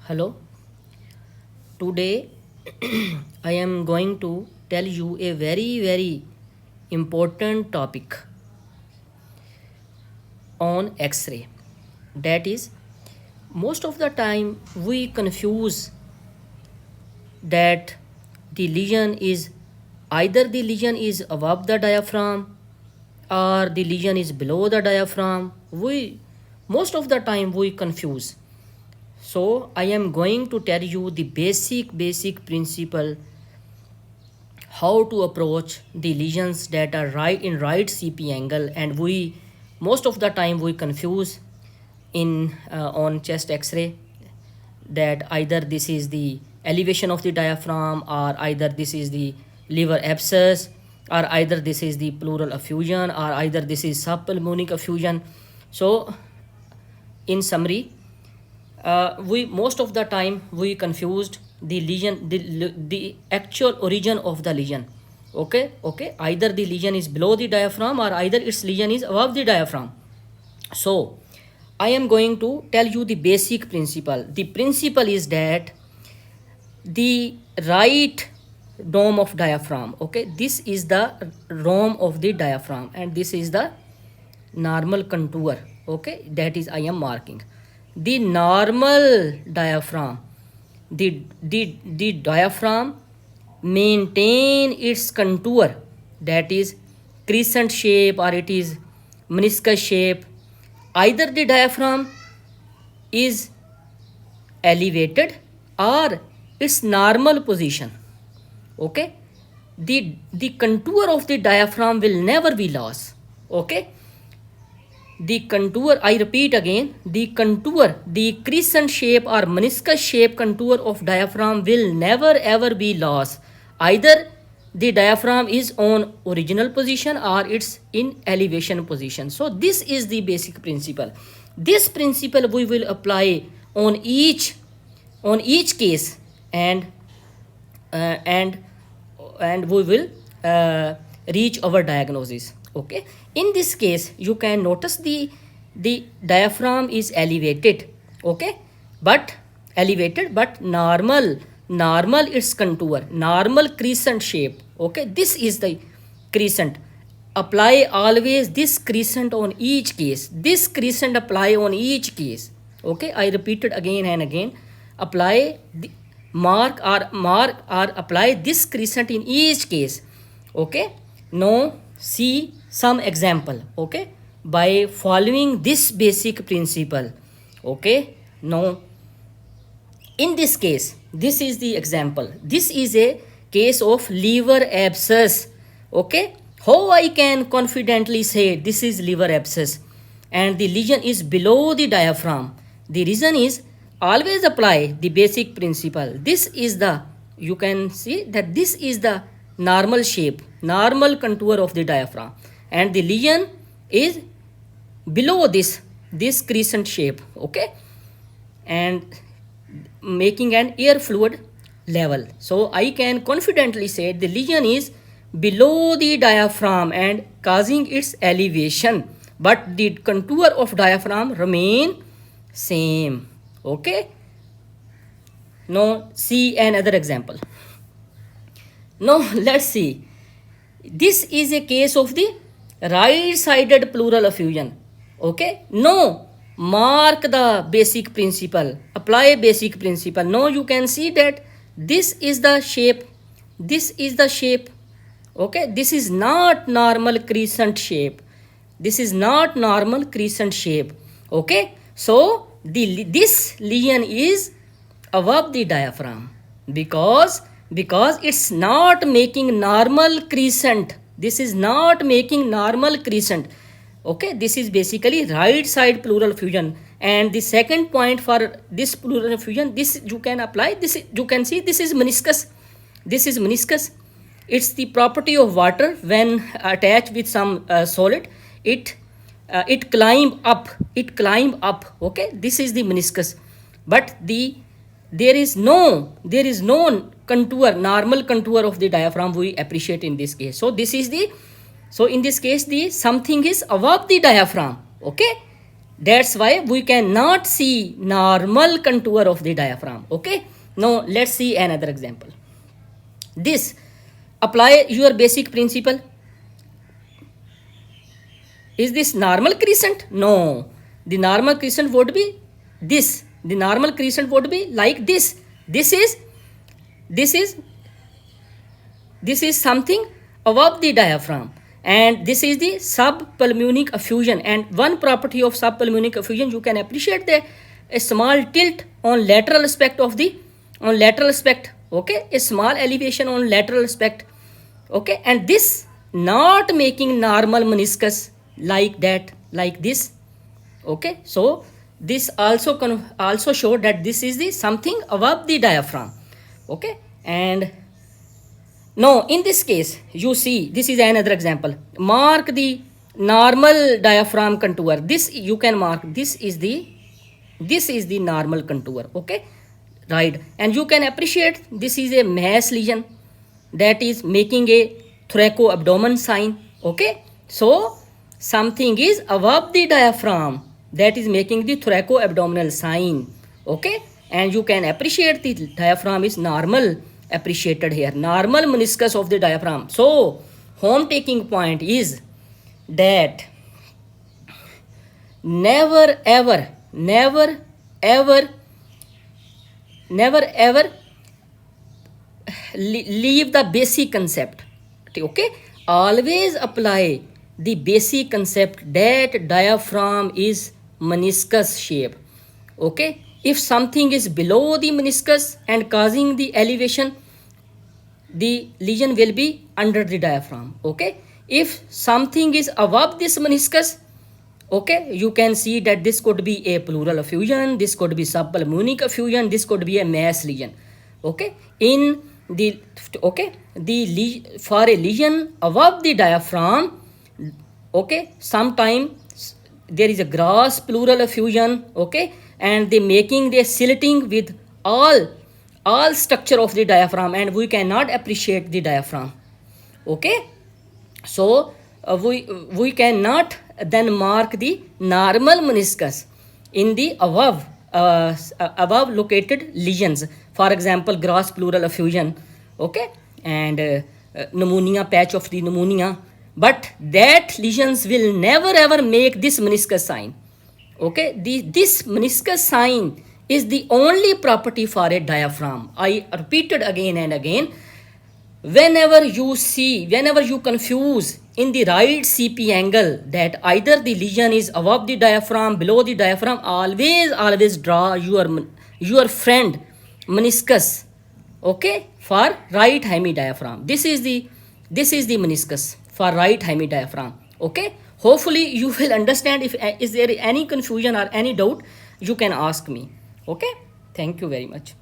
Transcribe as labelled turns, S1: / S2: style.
S1: Hello, today I am going to tell you a very important topic on X-ray. That is, most of the time we confuse that the lesion is either the lesion is above the diaphragm or the lesion is below the diaphragm. We most of the time we confuse. So I am going to tell you the basic principle how to approach the lesions that are right in right CP angle, and we most of the time we confuse in on chest X-ray that either this is the elevation of the diaphragm, or either this is the liver abscess, or either this is the pleural effusion, or either this is subpulmonic effusion. So in summary, we most of the time we confused the lesion, the actual origin of the lesion. Okay, either the lesion is below the diaphragm or either its lesion is above the diaphragm. So I am going to tell you the basic principle. The principle is that the right dome of diaphragm, okay, this is the dome of the diaphragm and this is the normal contour, okay, that is I am marking the normal diaphragm. The diaphragm maintain its contour, that is crescent shape or it is meniscus shape. Either the diaphragm is elevated or its normal position, okay. The contour of the diaphragm will never be lost, okay. The contour, I repeat again, the contour, the crescent shape or meniscus shape contour of diaphragm will never ever be lost. Either the diaphragm is on original position or it's in elevation position. So this is the basic principle. This principle we will apply on each case, and uh, and and we will reach our diagnosis, okay. In this case you can notice the diaphragm is elevated, okay, but normal its contour, normal crescent shape, okay. This is the crescent. Apply always this crescent on each case. This crescent apply on each case, okay. I repeat it again and again. Apply the mark or apply this crescent in each case, okay. Now see some example, okay, by following this basic principle, okay. Now in this case, this is the example. This is a case of liver abscess, okay. How I can confidently say this is liver abscess and the lesion is below the diaphragm? The reason is always apply the basic principle. This is the, you can see that this is the normal shape, normal contour of the diaphragm, and the lesion is below this crescent shape, okay, and making an air fluid level. So I can confidently say the lesion is below the diaphragm and causing its elevation, but the contour of diaphragm remain same, okay. Now see another example. Now let's see. This is a case of the right sided pleural effusion, okay. Now mark the basic principle, apply basic principle. Now you can see that this is the shape, this is the shape, okay. This is not normal crescent shape, this is not normal crescent shape, okay. So this lesion is above the diaphragm because it's not making normal crescent. This is not making normal crescent, okay. This is basically right side pleural effusion. And the second point for this pleural effusion, this you can apply, this you can see this is meniscus, this is meniscus. It's the property of water when attached with some solid, it climb up, okay. This is the meniscus, but there is no contour, normal contour of the diaphragm we appreciate in this case. So this is the, so in this case the something is above the diaphragm, okay. That's why we cannot see normal contour of the diaphragm. Okay. Now let's see another example. This, apply your basic principle. Is this normal crescent? No. The normal crescent would be this. The normal crescent would be like this. This is something above the diaphragm, and this is the subpulmonic effusion. And one property of subpulmonic effusion, you can appreciate that a small tilt on lateral aspect of the okay, a small elevation on lateral aspect, okay, and this not making normal meniscus like that, like this, okay. So this also show that this is the something above the diaphragm, okay. And now in this case, you see, this is another example. Mark the normal diaphragm contour. This you can mark. This is the normal contour, okay, right. And you can appreciate this is a mass lesion that is making a thoraco-abdomen sign, okay. So something is above the diaphragm that is making the thoraco-abdominal sign, okay. And you can appreciate the diaphragm is normal, appreciated here, normal meniscus of the diaphragm. So home taking point is that never ever leave the basic concept, okay. Always apply the basic concept that diaphragm is meniscus shape, okay. If something is below the meniscus and causing the elevation, the lesion will be under the diaphragm, okay. If something is above this meniscus, okay, you can see that this could be a pleural effusion, this could be subpulmonic effusion, this could be a mass lesion, okay. In the, okay, for a lesion above the diaphragm, okay, sometimes there is a gross pleural effusion, okay, and they making the silting with all structure of the diaphragm, and we cannot appreciate the diaphragm, okay. So we cannot then mark the normal meniscus in the above located lesions. For example, gross pleural effusion, okay, and pneumonia, patch of the pneumonia, but that lesions will never ever make this meniscus sign, okay. This meniscus sign is the only property for a diaphragm. I repeated again and again. Whenever you confuse in the right CP angle that either the lesion is above the diaphragm, below the diaphragm, always draw your friend meniscus, okay, for right hemidiaphragm. This is the meniscus for right hemidiaphragm, okay. Hopefully you will understand. If is there any confusion or any doubt, you can ask me, okay. Thank you very much.